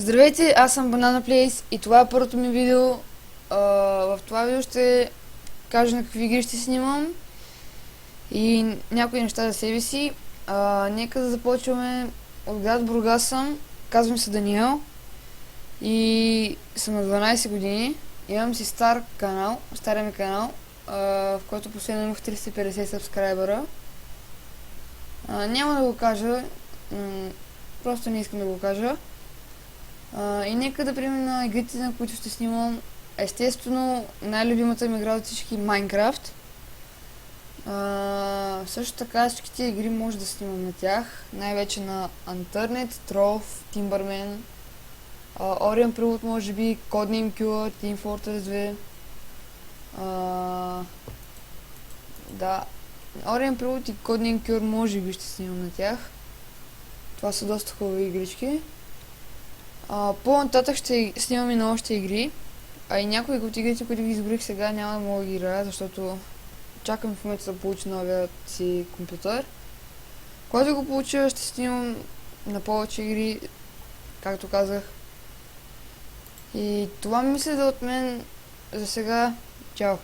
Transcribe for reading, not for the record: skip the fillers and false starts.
Здравейте, аз съм Banana Place и това е първото ми видео. В това видео ще кажа на какви игри ще снимам и някои неща за себе си. Нека да започваме. От град Бургас съм, казвам се Даниел и съм на 12 години. Имам си стария ми канал, в който последно имах 350 сабскрайбъра. Няма да го кажа, просто не искам да го кажа. И нека да преминем на игрите, на които ще снимам. Естествено, най-любимата ми игра от всички Майнкрафт. Също така всичките игри може да снимам на тях. Най-вече на Unturned, Trove, Timberman, Orient Prelude може би, Codename Cure, Team Fortress 2. Да, Orient Prelude и Codename Cure може би ще снимам на тях. Това са доста хубави игрички. По-нататък ще снимам и на още игри, а и някои от игрите, които ги изборих сега, няма да мога да ги играя, защото чакам в момента да получа новият си компютър. Когато го получа, ще снимам на повече игри, както казах. И това мисля да от мен за сега. Чао!